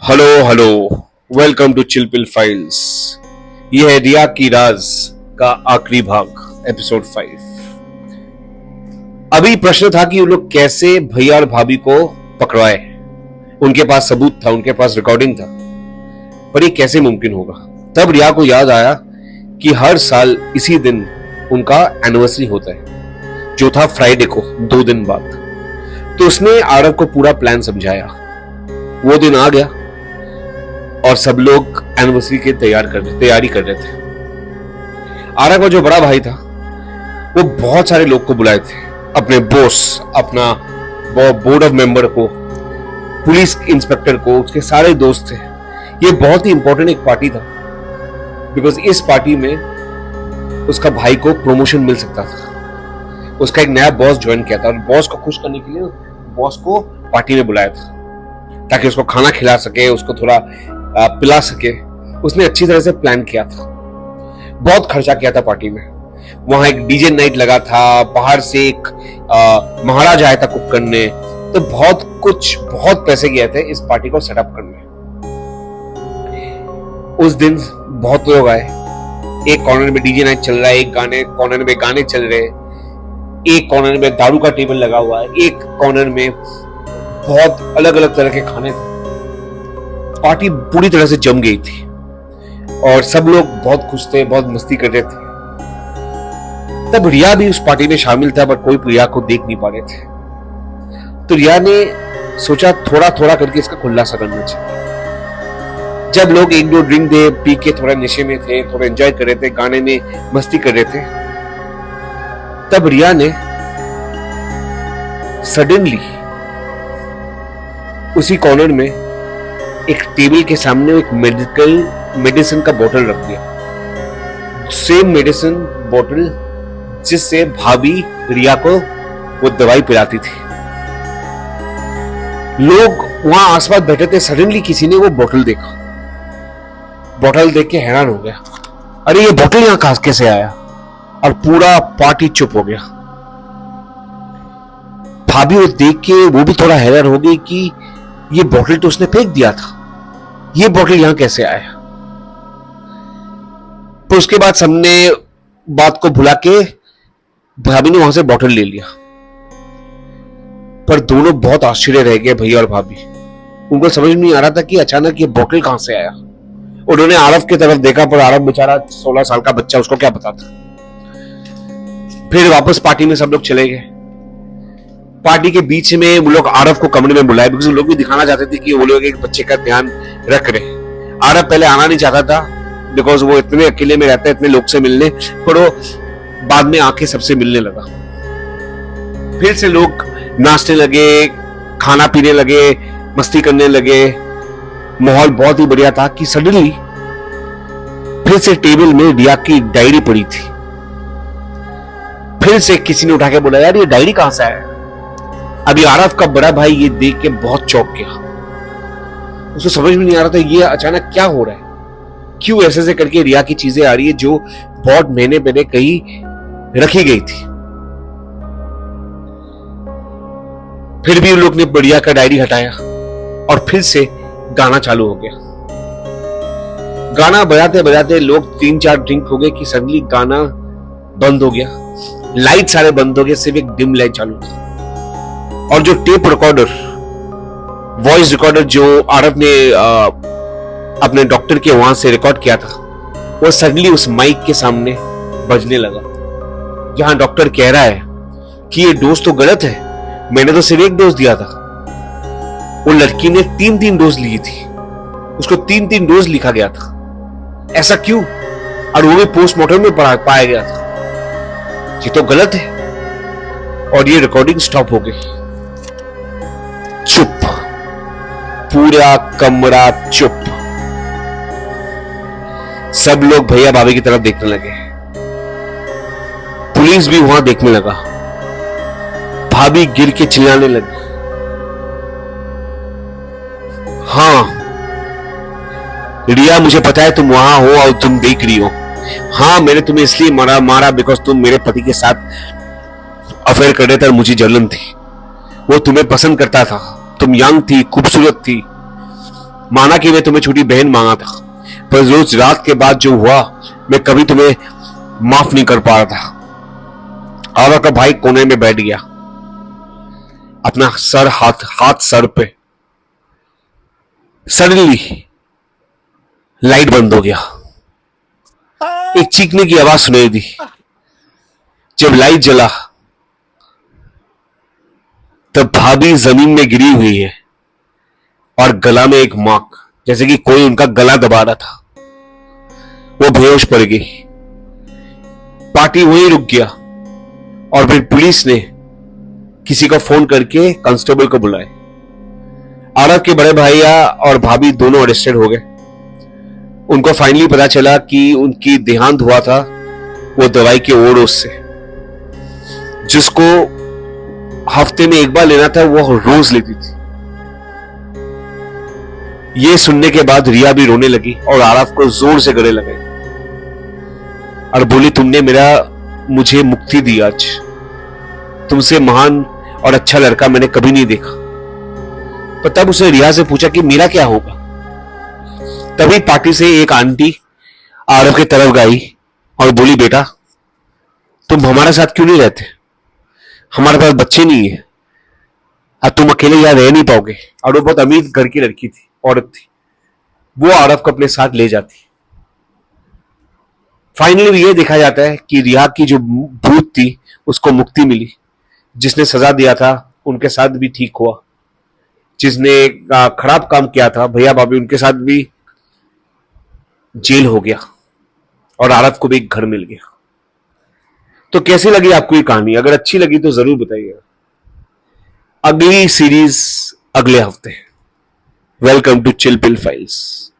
Hello hello. Welcome to chill pill files. यह है रिया की राज का आखिरी भाग, एपिसोड 5। अभी प्रश्न था कि वो लोग कैसे भैया और भाभी को पकड़वाए। उनके पास सबूत था, उनके पास रिकॉर्डिंग था, पर ये कैसे मुमकिन होगा। तब रिया को याद आया कि हर साल इसी दिन उनका एनिवर्सरी होता है, जो था फ्राइडे को, 2 दिन बाद। तो उसने आरव को पूरा प्लान समझाया। वो दिन आ गया और सब लोग एनिवर्सरी की तैयारी कर रहे थे। आरव का जो बड़ा भाई था वो बहुत सारे लोग को बुलाए थे, अपने बॉस, अपना बोर्ड ऑफ मेंबर को, पुलिस इंस्पेक्टर को, उसके सारे दोस्त थे। ये बहुत ही इंपॉर्टेंट एक पार्टी था, बिकॉज इस पार्टी में उसका भाई को प्रमोशन मिल सकता था। उसका एक नया बॉस ज्वाइन किया था और बॉस को खुश करने के लिए बॉस को पार्टी में बुलाया था, ताकि उसको खाना खिला सके, उसको थोड़ा पिला सके। उसने अच्छी तरह से प्लान किया था, बहुत खर्चा किया था पार्टी में। वहां एक डीजे नाइट लगा था, बाहर से एक महाराज आया था कुक करने। तो बहुत पैसे गए थे इस पार्टी को सेटअप करने। उस दिन बहुत लोग आए। एक कॉर्नर में डीजे नाइट चल रहा है, एक कॉर्नर में गाने चल रहे, एक कॉर्नर में दारू का टेबल लगा हुआ है, एक कॉर्नर में बहुत अलग अलग तरह के खाने थे। पार्टी पूरी तरह से जम गई थी और सब लोग बहुत खुश थे, बहुत मस्ती कर रहे थे। तब रिया भी उस पार्टी में शामिल था, पर कोई रिया को देख नहीं पा रहे थे। तो रिया ने सोचा थोड़ा थोड़ा करके इसका खुलासा करना चाहिए। जब लोग 1-2 ड्रिंक दे पी के थोड़ा नशे में थे, थोड़ा एंजॉय कर रहे थे, गाने में मस्ती कर रहे थे, तब रिया ने सडनली उसी कॉर्नर में एक टेबल के सामने एक मेडिसिन का बोतल रख दिया। सेम मेडिसिन बोतल जिससे भाभी रिया को वो दवाई पिलाती थी। लोग वहां आसपास बैठे थे। सडनली किसी ने वो बोतल देखा। बोतल देख के हैरान हो गया, अरे ये बोतल यहां कैसे आया? और पूरा पार्टी चुप हो गया। भाभी वो देख के वो भी थोड़ा हैरान हो गई कि ये बोतल तो उसने फेंक दिया था, ये बोतल यहां कैसे आया? तो उसके बाद सबने बात को भुला के भाभी ने वहां से बोतल ले लिया। पर दोनों बहुत आश्चर्य रह गए, भैया और भाभी। उनको समझ नहीं आ रहा था कि अचानक ये बोतल कहां से आया। उन्होंने आरव की तरफ देखा, पर आरव बेचारा 16 साल का बच्चा, उसको क्या पता था। फिर वापस पार्टी में सब लोग चले गए। पार्टी के बीच में वो लोग आरव को कमरे में बुलाए, बिकॉज वो लोग भी दिखाना चाहते थे कि वो लोग एक बच्चे का ध्यान रख रहे। आरव पहले आना नहीं चाहता था, बिकॉज वो इतने अकेले में रहता है, इतने लोग से मिलने, पर वो बाद में आके सबसे मिलने लगा। फिर से लोग नाचने लगे, खाना पीने लगे, मस्ती करने लगे। माहौल बहुत ही बढ़िया था कि सडनली फिर से टेबल में रिया की डायरी पड़ी थी। फिर से किसी ने उठा के बोला, यार ये डायरी कहां से आया? अभी आरव का बड़ा भाई ये देख के बहुत चौंक गया। उसको समझ में नहीं आ रहा था ये अचानक क्या हो रहा है, क्यों ऐसे करके रिया की चीजें आ रही है जो बहुत महीने पहले कहीं रखी गई थी। फिर भी लोग ने रिया का डायरी हटाया और फिर से गाना चालू हो गया। गाना बजाते बजाते लोग 3-4 ड्रिंक हो गए कि सडनली गाना बंद हो गया। लाइट सारे बंद हो गए, सिर्फ एक डिम लाइट चालू था। और जो टेप रिकॉर्डर, वॉइस रिकॉर्डर जो आरव ने अपने डॉक्टर के वहां से रिकॉर्ड किया था, वो सडनली उस माइक के सामने बजने लगा, जहां डॉक्टर कह रहा है कि ये डोज तो गलत है, मैंने तो सिर्फ 1 डोज दिया था। वो लड़की ने 3-3 डोज ली थी, उसको 3-3 डोज लिखा गया था। ऐसा क्यों? और वो भी पोस्टमार्टम में पाया गया था। ये तो गलत है। और ये रिकॉर्डिंग स्टॉप हो गई। चुप, पूरा कमरा चुप। सब लोग भैया भाभी की तरफ देखने लगे। पुलिस भी वहां देखने लगा। भाभी गिर के चिल्लाने लगी, हाँ रिया, मुझे पता है तुम वहां हो और तुम देख रही हो। हाँ, मैंने तुम्हें इसलिए मारा बिकॉज तुम मेरे पति के साथ अफेयर कर रहे थे और मुझे जलन थी। वो तुम्हें पसंद करता था, तुम यंग थी, खूबसूरत थी, माना कि मैं तुम्हें छोटी बहन मांगा था, पर रोज रात के बाद जो हुआ मैं कभी तुम्हें माफ नहीं कर पा रहा था। आरव का भाई कोने में बैठ गया, अपना सर हाथ सर पे। सडनली लाइट बंद हो गया। एक चीखने की आवाज सुनाई दी। जब लाइट जला तब भाभी जमीन में गिरी हुई है और गला में एक माक, जैसे कि कोई उनका गला दबा रहा था। वो बेहोश पड़ गई। पार्टी वहीं रुक गया और फिर पुलिस ने किसी का फोन करके कांस्टेबल को बुलाए। आरव के बड़े भैया और भाभी दोनों अरेस्टेड हो गए। उनको फाइनली पता चला कि उनकी देहांत हुआ था वो दवाई के ओवरडोज से, जिसको हफ्ते में एक बार लेना था वो रोज लेती थी। ये सुनने के बाद रिया भी रोने लगी और आरव को जोर से गले लगाई और बोली, तुमने मुझे मुक्ति दी आज। तुमसे महान और अच्छा लड़का मैंने कभी नहीं देखा। पर तब उसने रिया से पूछा कि मेरा क्या होगा। तभी पार्टी से एक आंटी आरव की तरफ गई और बोली, बेटा तुम हमारे साथ क्यों नहीं रहते? हमारे पास बच्चे नहीं है, अब तुम अकेले यहां रह नहीं पाओगे। और वो बहुत अमीर घर की लड़की थी, औरत थी। वो आरव को अपने साथ ले जाती। फाइनली ये देखा जाता है कि रिया की जो भूत थी उसको मुक्ति मिली। जिसने सजा दिया था उनके साथ भी ठीक हुआ। जिसने खराब काम किया था भैया भाभी, उनके साथ भी जेल हो गया और आरव को भी एक घर मिल गया। तो कैसी लगी आपको ये कहानी? अगर अच्छी लगी तो जरूर बताइएगा। अगली सीरीज अगले हफ्ते। Welcome to chill pill files.